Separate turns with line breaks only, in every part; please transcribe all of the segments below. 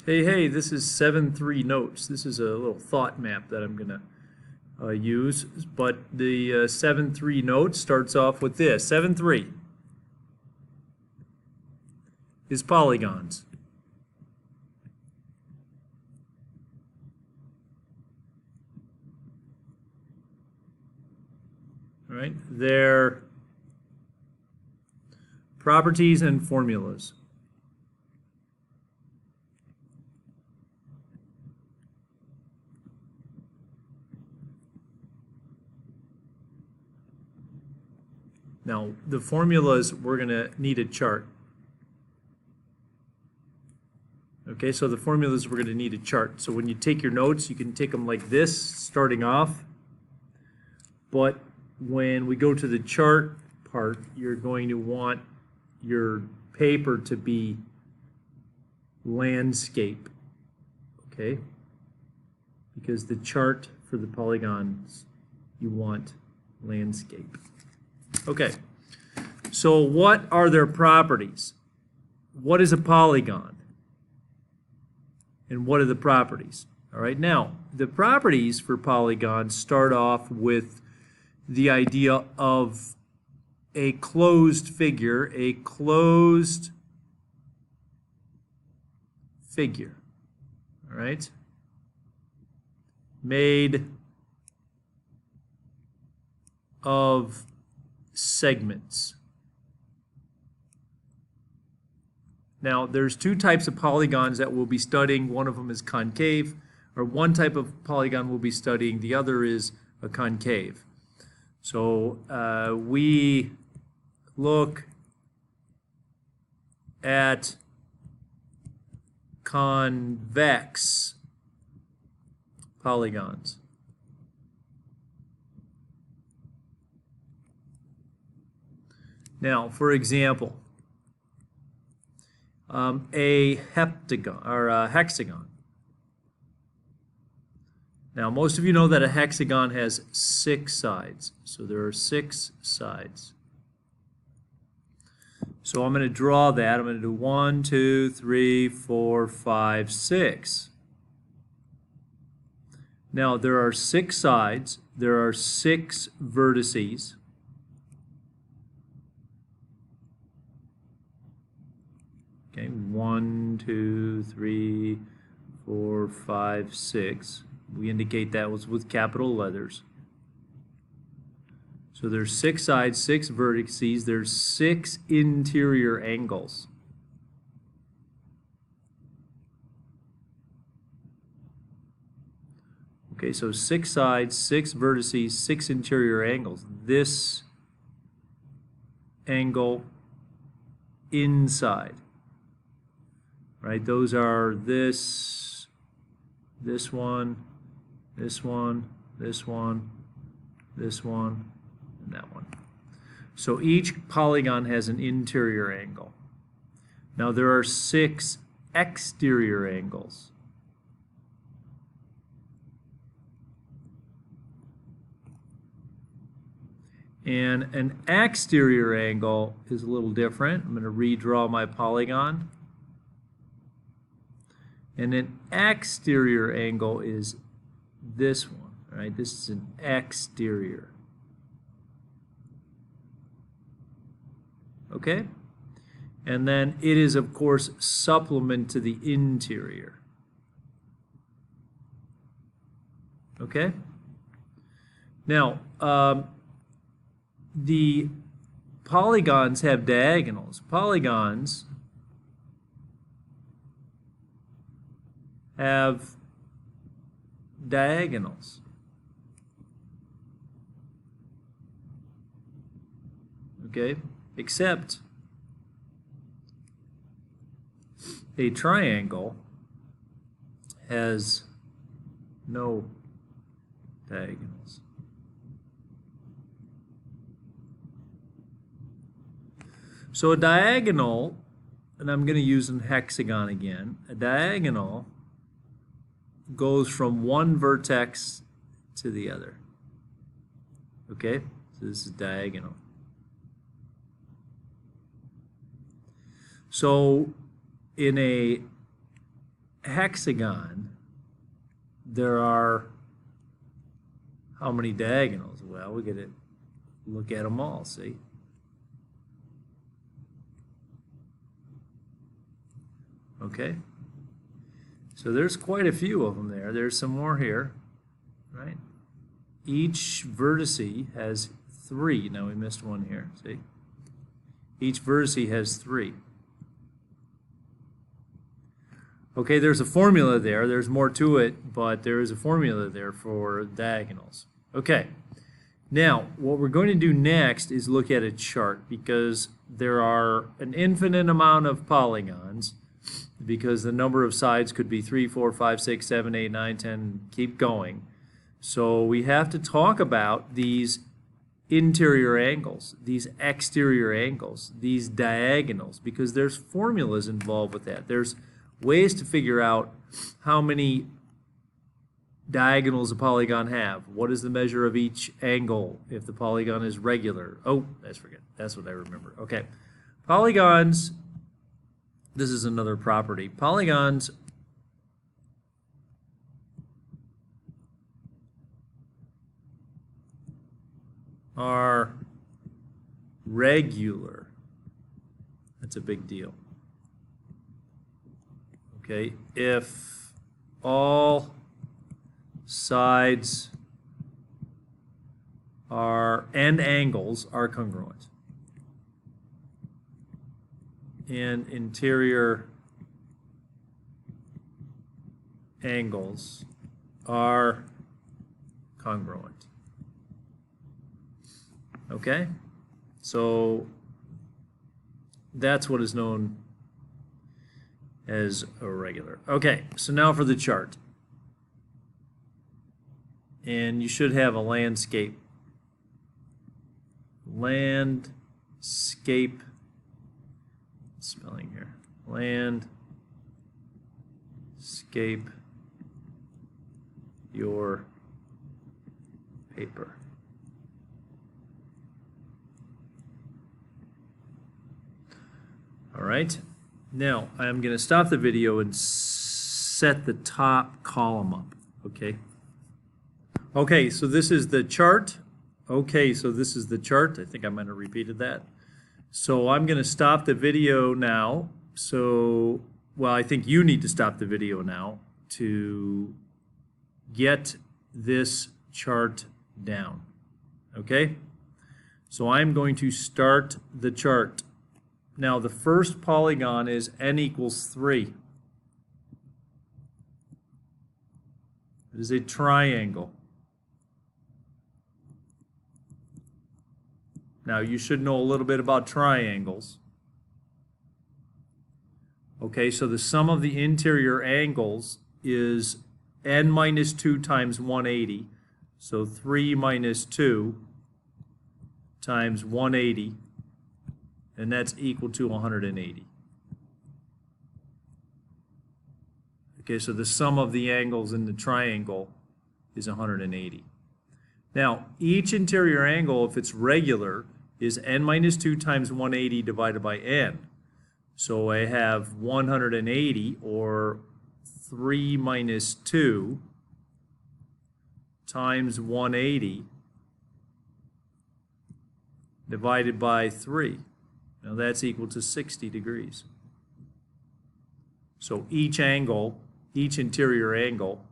Hey, this is 7-3 notes. This is a little thought map that I'm going to use, but the 7-3 note starts off with this. 7-3 is polygons. All right, their properties and formulas. Now, the formulas, we're going to need a chart. Okay, so the formulas, we're going to need a chart. So when you take your notes, you can take them like this, starting off. But when we go to the chart part, you're going to want your paper to be landscape, okay? Because the chart for the polygons, you want landscape. Okay, so what are their properties? What is a polygon? And what are the properties? All right, now, the properties for polygons start off with the idea of a closed figure, all right, made of segments. Now, there's two types of polygons that we'll be studying. One of them is concave, or one type of polygon we'll be studying. The other is a concave. So we look at convex polygons. Now, for example, a heptagon or a hexagon. Now, most of you know that a hexagon has 6 sides. So there are 6 sides. So I'm going to draw that. I'm going to do 1, 2, 3, 4, 5, 6. Now, there are 6 sides. There are 6 vertices. Okay, 1, 2, 3, 4, 5, 6. We indicate that was with capital letters. So there's 6 sides, 6 vertices, there's 6 interior angles. Okay, so 6 sides, 6 vertices, 6 interior angles. This angle inside. Right, those are this one, this one, this one, this one, and that one. So each polygon has an interior angle. Now there are 6 exterior angles. And an exterior angle is a little different. I'm going to redraw my polygon. And an exterior angle is this one, right? This is an exterior. Okay? And then it is, of course, supplement to the interior. Okay? Now, the polygons have diagonals. Polygons have diagonals. Okay, except a triangle has no diagonals. So a diagonal, and I'm going to use a hexagon again, a diagonal goes from one vertex to the other. Okay, so this is diagonal. So in a hexagon, there are how many diagonals? Well, we got to look at them all, see? Okay. So there's quite a few of them there. There's some more here, right? Each vertice has 3. Now we missed one here, see? Each vertice has 3. Okay, there's a formula there. There's more to it, but there is a formula there for diagonals. Okay, now what we're going to do next is look at a chart, because there are an infinite amount of polygons, because the number of sides could be 3, 4, 5, 6, 7, 8, 9, 10, keep going. So we have to talk about these interior angles, these exterior angles, these diagonals, because there's formulas involved with that. There's ways to figure out how many diagonals a polygon have. What is the measure of each angle if the polygon is regular? Oh, that's what I remember. Okay. Polygons, this is another property. Polygons are regular. That's a big deal. Okay, if all sides are and angles are congruent, and interior angles are congruent. Okay, so that's what is known as a regular. Okay, so now for the chart. And you should have a landscape. Landscape, spelling here. Landscape your paper. All right. Now, I'm going to stop the video and set the top column up, okay? Okay, so this is the chart. Okay, so this is the chart. I think I might have repeated that. So I'm going to stop the video now. So, well, I think you need to stop the video now to get this chart down, okay? So I'm going to start the chart. Now, the first polygon is n equals 3. It is a triangle. Now, you should know a little bit about triangles. Okay, so the sum of the interior angles is n minus 2 times 180. So 3 minus 2 times 180. And that's equal to 180. Okay, so the sum of the angles in the triangle is 180. Now, each interior angle, if it's regular, is n minus 2 times 180 divided by n. So I have 180, or 3 minus 2 times 180 divided by 3. Now that's equal to 60 degrees. So each angle, each interior angle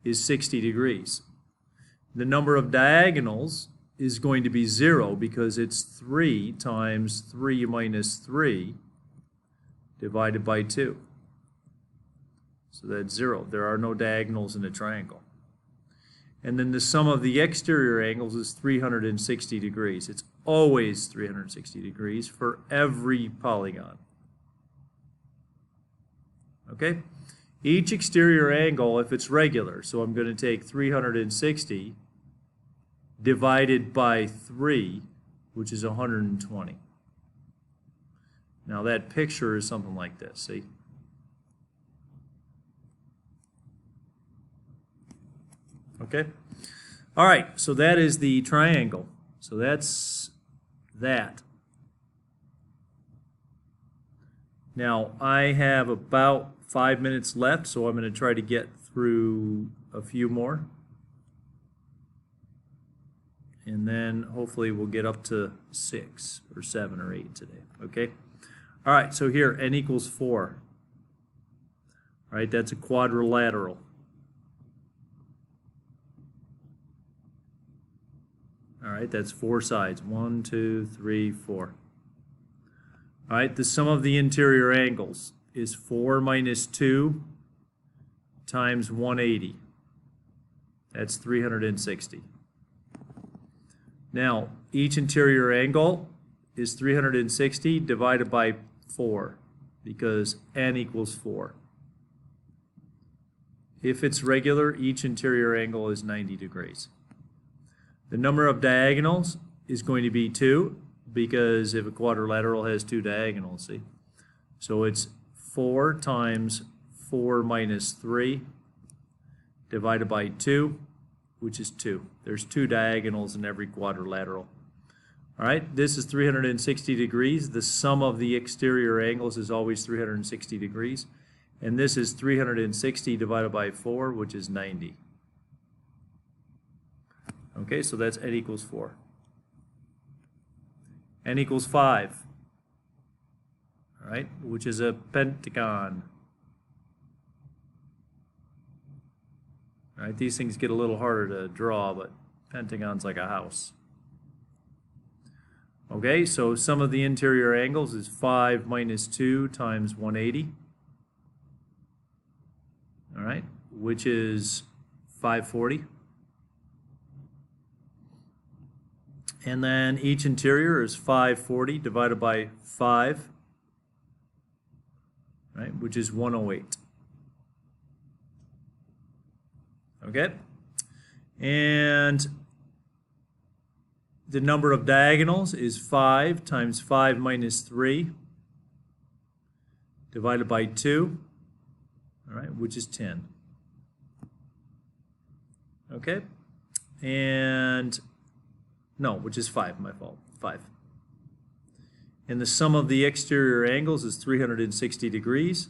is 60 degrees. The number of diagonals is going to be 0 because it's 3 times 3 minus 3 divided by 2. So that's 0. There are no diagonals in a triangle. And then the sum of the exterior angles is 360 degrees. It's always 360 degrees for every polygon. Okay? Each exterior angle, if it's regular, so I'm going to take 360 divided by 3, which is 120. Now that picture is something like this, see? Okay? All right, so that is the triangle. So that's that. Now, I have about 5 minutes left, so I'm going to try to get through a few more. And then hopefully we'll get up to 6 or 7 or 8 today, okay? All right, so here, n equals 4. All right, that's a quadrilateral. All right, that's 4 sides. 1, 2, 3, 4. All right, the sum of the interior angles is 4 minus 2 times 180. That's 360. Now, each interior angle is 360 divided by 4 because n equals 4. If it's regular, each interior angle is 90 degrees. The number of diagonals is going to be 2 because if a quadrilateral has 2 diagonals, see? So it's 4 times 4 minus 3 divided by 2, which is 2. There's 2 diagonals in every quadrilateral. All right, this is 360 degrees. The sum of the exterior angles is always 360 degrees. And this is 360 divided by 4, which is 90. Okay, so that's n equals 4. N equals 5. All right, which is a pentagon. All right, these things get a little harder to draw, but pentagon's like a house. Okay, so sum of the interior angles is 5 minus 2 times 180. All right, which is 540. And then each interior is 540 divided by 5, right, which is 108. Okay? And the number of diagonals is 5 times 5 minus 3 divided by 2, all right, which is 10. Okay? And no, which is 5, my fault, 5. And the sum of the exterior angles is 360 degrees.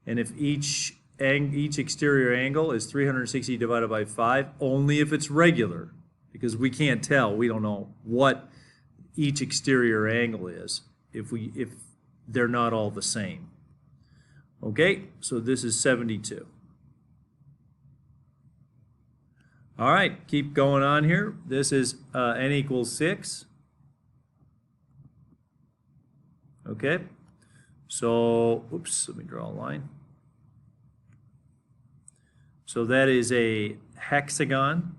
And if each exterior angle is 360 divided by 5, only if it's regular, because we can't tell, we don't know what each exterior angle is if they're not all the same. Okay, so this is 72. All right, keep going on here. This is n equals 6. Okay, so, oops, let me draw a line. So that is a hexagon.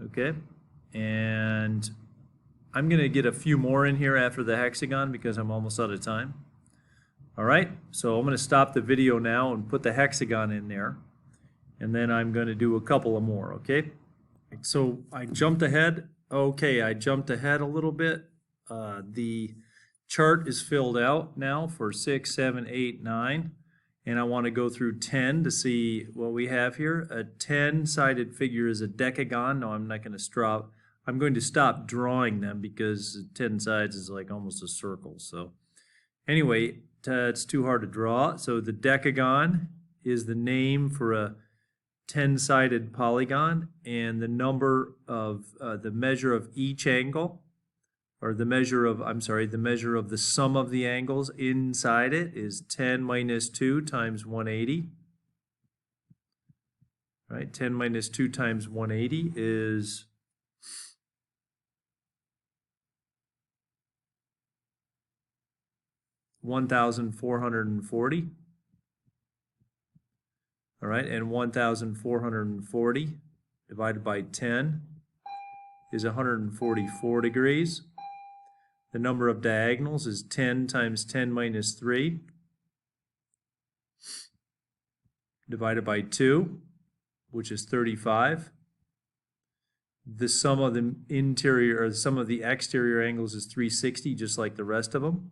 Okay, and I'm going to get a few more in here after the hexagon because I'm almost out of time. All right, so I'm going to stop the video now and put the hexagon in there, and then I'm going to do a couple of more, okay? So I jumped ahead. Okay, I jumped ahead a little bit. The chart is filled out now for 6, 7, 8, 9, and I want to go through 10 to see what we have here. A 10-sided figure is a decagon. No, I'm not going to stop. I'm going to stop drawing them because 10 sides is like almost a circle. So anyway, it's too hard to draw. So the decagon is the name for a 10-sided polygon, and the number of the measure of each angle, or the measure of the sum of the angles inside it is 10 minus 2 times 180. Right? 10 minus 2 times 180 is 1,440. All right, and 1,440 divided by 10 is 144 degrees. The number of diagonals is 10 times 10 minus 3 divided by 2, which is 35. The sum of the interior, or the sum of the exterior angles is 360, just like the rest of them.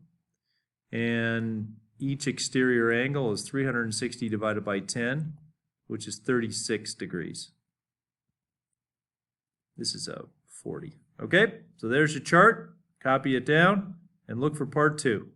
And each exterior angle is 360 divided by 10, which is 36 degrees. This is a 40. Okay, so there's your chart. Copy it down and look for part 2.